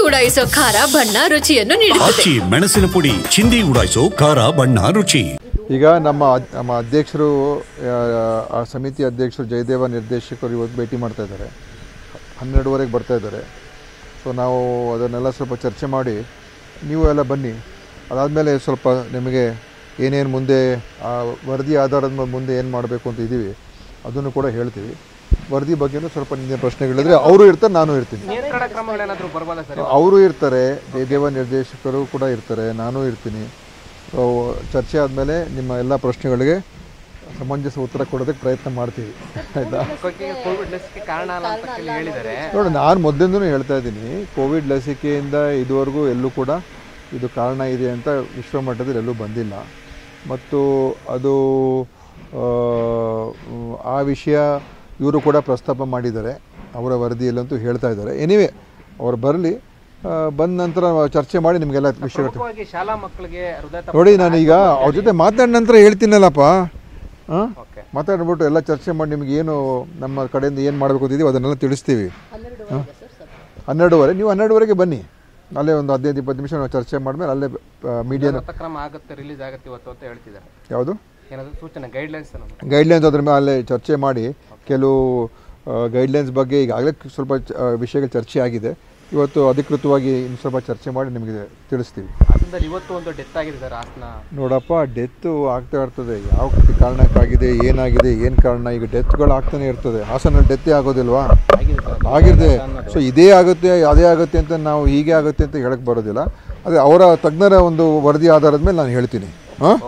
ಉಡಾಯಿಸೋ ಖಾರ ಬಣ್ಣ ರುಚಿಯನ್ನು ನೀಡುತ್ತದೆ. ಮೆಣಸಿನ ಪುಡಿ ಚಿಂದಿ ಉಡಾಯಿಸೋ ಖಾರ ಬಣ್ಣ ರುಚಿ. ಈಗ ನಮ್ಮ ಅಧ್ಯಕ್ಷರು, ಆ ಸಮಿತಿ ಅಧ್ಯಕ್ಷರು ಜಯದೇವ ನಿರ್ದೇಶಕರು ಇವತ್ತು ಭೇಟಿ ಮಾಡ್ತಾ ಇದ್ದಾರೆ. 12:30ಗೆ ಬರ್ತಾ ಇದ್ದಾರೆ. ಸೊ ನಾವು ಅದನ್ನೆಲ್ಲ ಸ್ವಲ್ಪ ಚರ್ಚೆ ಮಾಡಿ ನೀವು ಎಲ್ಲ ಬನ್ನಿ. ಅದಾದಮೇಲೆ ಸ್ವಲ್ಪ ನಿಮಗೆ ಏನೇನು ಮುಂದೆ ವರದಿ ಆಧಾರದ ಮೇಲೆ ಮುಂದೆ ಏನು ಮಾಡಬೇಕು ಅಂತ ಇದ್ದೀವಿ ಅದನ್ನು ಕೂಡ ಹೇಳ್ತೀವಿ. ವರದಿ ಬಗ್ಗೆನೂ ಸ್ವಲ್ಪ ನಿಮಗೆ ಪ್ರಶ್ನೆಗಳಿದ್ರೆ ಅವರು ಇರ್ತಾರೆ, ನಾನು ಇರ್ತೀನಿ. ಅವರು ಇರ್ತಾರೆ, ಜಯದೇವ ನಿರ್ದೇಶಕರು ಕೂಡ ಇರ್ತಾರೆ, ನಾನು ಇರ್ತೀನಿ. ಸೊ ಚರ್ಚೆ ಆದಮೇಲೆ ನಿಮ್ಮ ಎಲ್ಲ ಪ್ರಶ್ನೆಗಳಿಗೆ ಸಮಂಜಸ ಉತ್ತರ ಕೊಡೋದಕ್ಕೆ ಪ್ರಯತ್ನ ಮಾಡ್ತೀವಿ, ಆಯಿತಾ? ನೋಡಿ, ನಾನು ಮೊದಲಿಂದನೂ ಹೇಳ್ತಾ ಇದ್ದೀನಿ, ಕೋವಿಡ್ ಲಸಿಕೆಯಿಂದ ಇದುವರೆಗೂ ಎಲ್ಲೂ ಕೂಡ ಇದು ಕಾರಣ ಇದೆ ಅಂತ ವಿಶ್ವಮಟ್ಟದಲ್ಲಿ ಎಲ್ಲೂ ಬಂದಿಲ್ಲ. ಮತ್ತು ಅದು ಆ ವಿಷಯ ಇವರು ಕೂಡ ಪ್ರಸ್ತಾಪ ಮಾಡಿದ್ದಾರೆ, ಅವರ ವರದಿಯಲ್ಲಂತೂ ಹೇಳ್ತಾ ಇದ್ದಾರೆ. ಎನಿವೆ ಅವ್ರು ಬರಲಿ, ಬಂದ ನಂತರ ಚರ್ಚೆ ಮಾಡಿ ನಿಮಗೆಲ್ಲ ವಿಷಯಗಳು ನೋಡಿ. ನಾನೀಗ ಅವ್ರ ಜೊತೆ ಮಾತಾಡಿದ ನಂತರ ಹೇಳ್ತೀನಲ್ಲಪ್ಪ, ಮಾತಾಡ್ಬಿಟ್ಟು ಎಲ್ಲ ಚರ್ಚೆ ಮಾಡಿ ನಿಮ್ಗೆ ಏನು ನಮ್ಮ ಕಡೆಯಿಂದ ಏನು ಮಾಡಬೇಕು ಅಂತಿದ್ದೀವಿ ಅದನ್ನೆಲ್ಲ ತಿಳಿಸ್ತೀವಿ. 12:30 ನೀವು 12:30ಗೆ ಬನ್ನಿ. ಅಲ್ಲೇ ಒಂದು 15-20 ನಿಮಿಷ ನಾವು ಚರ್ಚೆ ಮಾಡಿದ್ಮೇಲೆ ಅಲ್ಲೇ ಮೀಡಿಯಾ ಯಾವುದು ಗೈಡ್ಲೈನ್ಸ್ ಅದ್ರ ಮೇಲೆ ಅಲ್ಲೇ ಚರ್ಚೆ ಮಾಡಿ ಕೆಲವು ಗೈಡ್ಲೈನ್ಸ್ ಬಗ್ಗೆ ಈಗಾಗಲೇ ಸ್ವಲ್ಪ ವಿಷಯಗಳು ಚರ್ಚೆ ಆಗಿದೆ. ಇವತ್ತು ಅಧಿಕೃತವಾಗಿ ಇನ್ನು ಸ್ವಲ್ಪ ಚರ್ಚೆ ಮಾಡಿ ನಿಮಗೆ ತಿಳಿಸ್ತೀವಿ. ನೋಡಪ್ಪ, ಡೆತ್ತು ಆಗ್ತಾ ಇರ್ತದೆ. ಯಾವ ಕಾರಣಕ್ಕಾಗಿದೆ, ಏನಾಗಿದೆ, ಏನು ಕಾರಣ, ಈಗ ಡೆತ್ಗಳು ಆಗ್ತಾನೆ ಇರ್ತದೆ. ಹಾಸನಲ್ಲಿ ಡೆತ್ತೇ ಆಗೋದಿಲ್ವಾ? ಆಗಿದೆ. ಸೊ ಇದೇ ಆಗುತ್ತೆ ಅದೇ ಆಗುತ್ತೆ ಅಂತ ನಾವು ಹೀಗೆ ಆಗುತ್ತೆ ಅಂತ ಹೇಳಕ್ಕೆ ಬರೋದಿಲ್ಲ. ಅದೇ ಅವರ ತಜ್ಞರ ಒಂದು ವರದಿ ಆಧಾರದ ಮೇಲೆ ನಾನು ಹೇಳ್ತೀನಿ. ಹಾಂ.